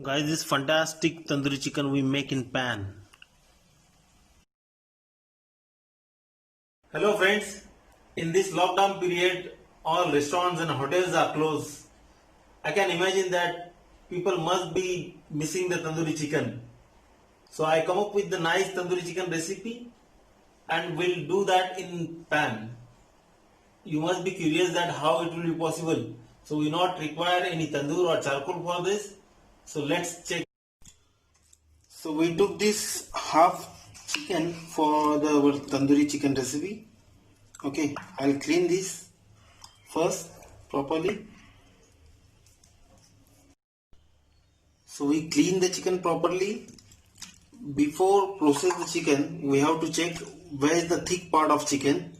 Guys, this fantastic tandoori chicken we make in pan. Hello friends, in this lockdown period all restaurants and hotels are closed. I can imagine that people must be missing the tandoori chicken. So I come up with the nice tandoori chicken recipe and we'll do that in pan. You must be curious that how it will be possible. So we not require any tandoor or charcoal for this. So let's check. So we took this half chicken for the our tandoori chicken recipe. Okay, I'll clean this first properly. So we clean the chicken properly. Before process the chicken, we have to check where is the thick part of chicken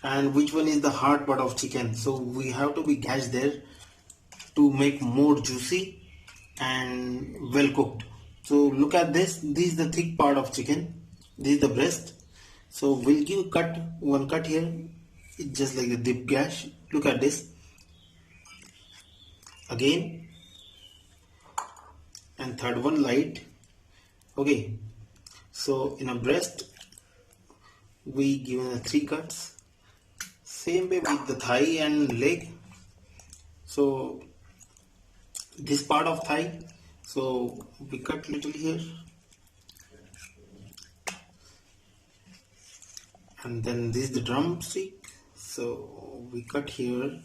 and which one is the hard part of chicken. So we have to be gauged there to make more juicy and well cooked. So look at this. This is the thick part of chicken. This is the breast. So we'll give one cut here. It's just like the dip gash. Look at this. Again. And third one light. Okay. So in a breast, we give 3 cuts. Same way with the thigh and leg. So this part of thigh, so we cut little here, and then this is the drumstick, so we cut here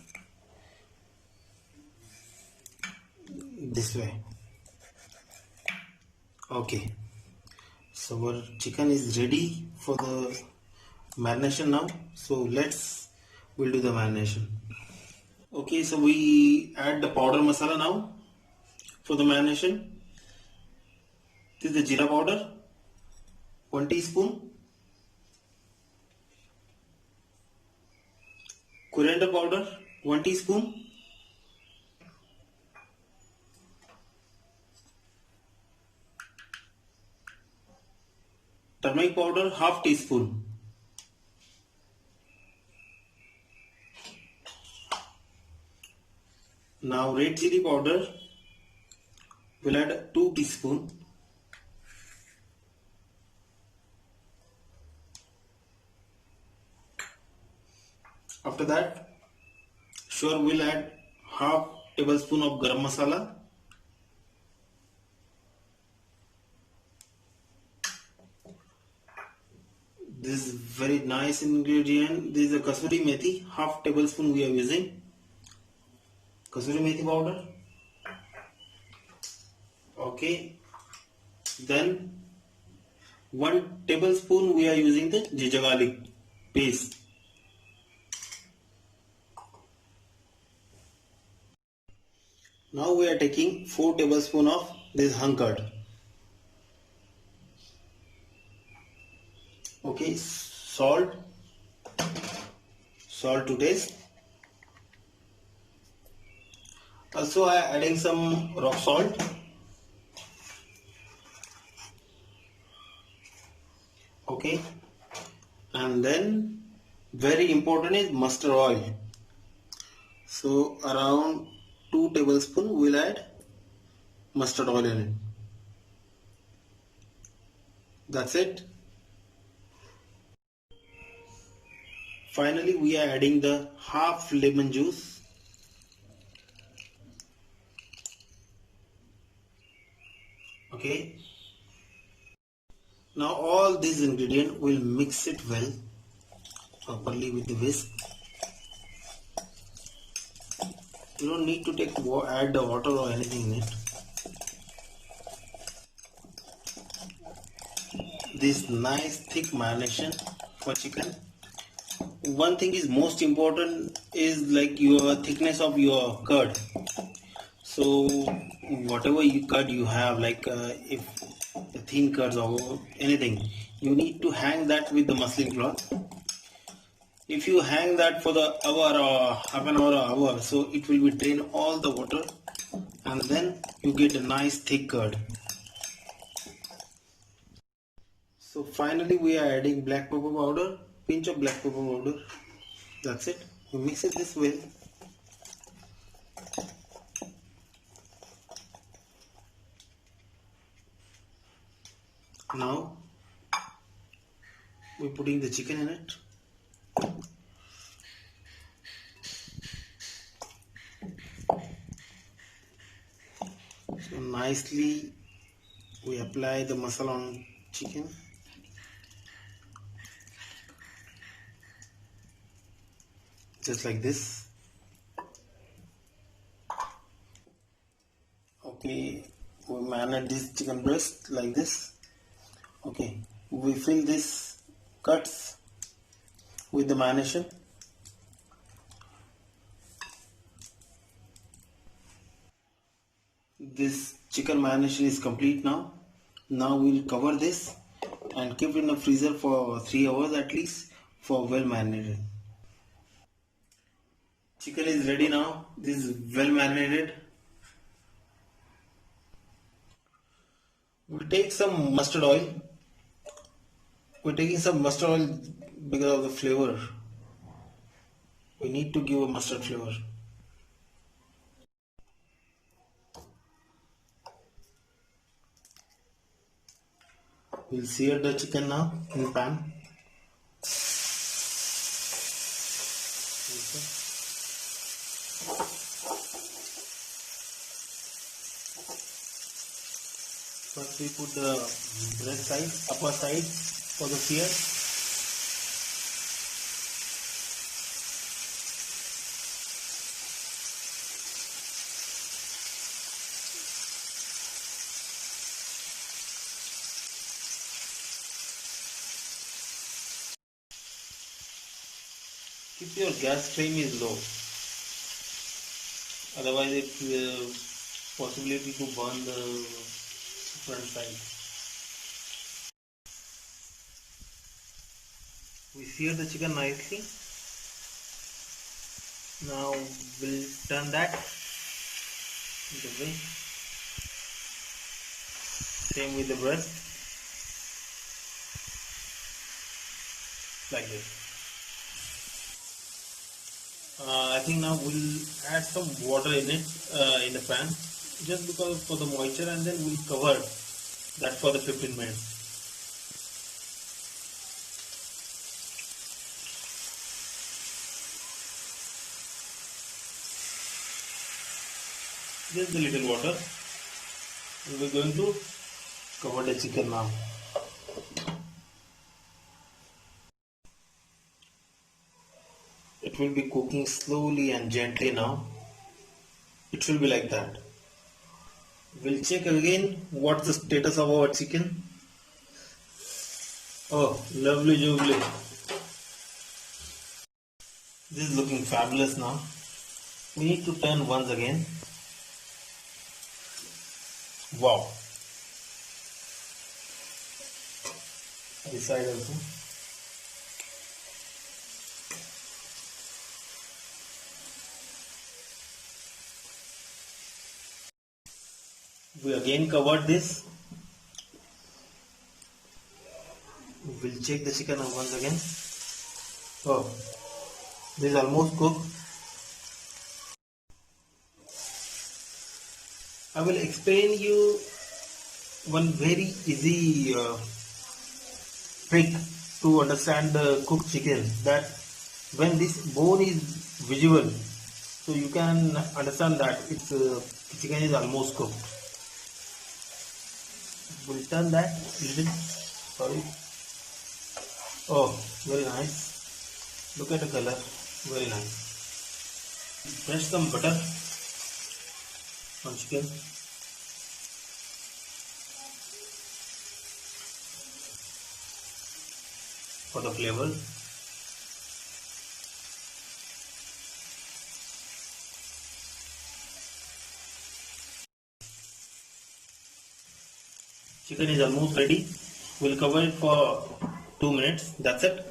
this way. Okay, so our chicken is ready for the marination now. So we'll do the marination. Okay, so we add the powder masala now for the marination. This is the jeera powder, 1 teaspoon, coriander powder, 1 teaspoon, turmeric powder, half teaspoon. Now red chili powder, we'll add 2 teaspoon. After that, we'll add half tablespoon of garam masala. This is very nice ingredient. This is a kasuri methi, half tablespoon we are using. Kasuri methi powder. Okay, then 1 tablespoon we are using the ginger garlic paste. Now we are taking 4 tablespoon of this hung curd. Okay, salt to taste. Also I am adding some rock salt. Okay, and then very important is mustard oil. So around 2 tablespoons we'll add mustard oil in it. That's it. Finally we are adding the half lemon juice. Okay. Now all these ingredients will mix it well properly with the whisk. You don't need to add the water or anything in it. This nice thick marination for chicken. One thing is most important is like your thickness of your curd. So whatever curd you have, like if thin curds or anything, you need to hang that with the muslin cloth. If you hang that for the hour or half an hour or hour, so it will be drain all the water and then you get a nice thick curd. So finally we are adding black pepper powder, pinch of black pepper powder. That's it. You mix it this way. Now we're putting the chicken in it. So nicely we apply the masala on chicken. Just like this. Okay, we marinate this chicken breast like this. Okay, we fill this cuts with the marination. This chicken marination is complete now. Now we'll cover this and keep it in the freezer for 3 hours at least for well marinated. Chicken is ready now. This is well marinated. We'll take some mustard oil. We're taking some mustard oil because of the flavor. We need to give a mustard flavor. We'll sear the chicken now in the pan. First we put the breast side, upper side for the sear. Keep your gas flame is low, otherwise it will possibility to burn the front side. We sear the chicken nicely. Now we'll turn that the way. Same with the breast, like this. I think now we'll add some water in it in the pan, just because for the moisture, and then we'll cover that for the 15 minutes. Just a little water. We're going to cover the chicken now. It will be cooking slowly and gently now. It will be like that. We'll check again what's the status of our chicken. Oh, lovely jubbly. This is looking fabulous now. We need to turn once again. Wow. This side also. We again covered this. We'll check the chicken once again. Oh, this is almost cooked. I will explain you one very easy trick to understand the cooked chicken. That when this bone is visible, so you can understand that its chicken is almost cooked. We'll turn that little. Sorry. Oh, very nice. Look at the color. Very nice. Press some butter on chicken. For the flavor. Chicken is almost ready. We'll cover it for 2 minutes. That's it.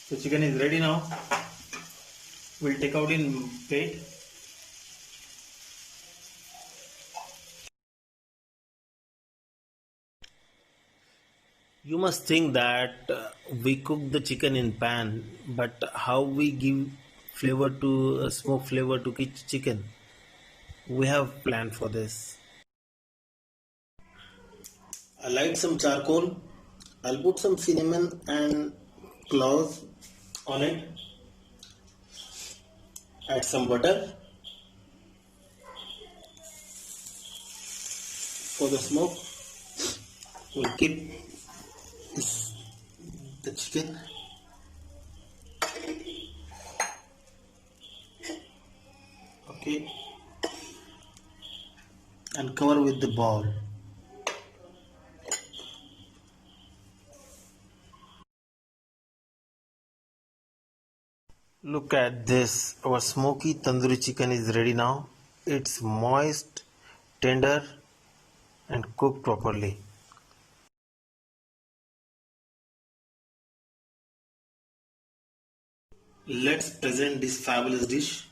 So chicken is ready now. We'll take out in plate. You must think that we cook the chicken in pan, but how we give flavor to smoke flavor to chicken? We have planned for this. I light some charcoal. I'll put some cinnamon and cloves on it. Add some butter for the smoke. We'll keep the chicken. Okay, and cover with the bowl. Look at this, our smoky tandoori chicken is ready now. It's moist, tender and cooked properly. Let's present this fabulous dish.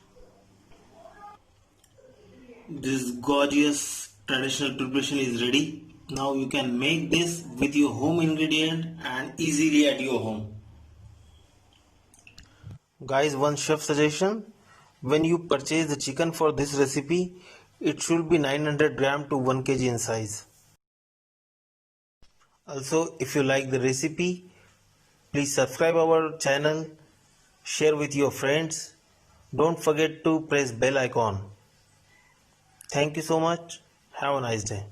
This gorgeous traditional preparation is ready. Now you can make this with your home ingredient and easily at your home. Guys, one chef suggestion. When you purchase the chicken for this recipe, it should be 900 gram to 1 kg in size. Also, if you like the recipe, please subscribe our channel, share with your friends. Don't forget to press bell icon. Thank you so much. Have a nice day.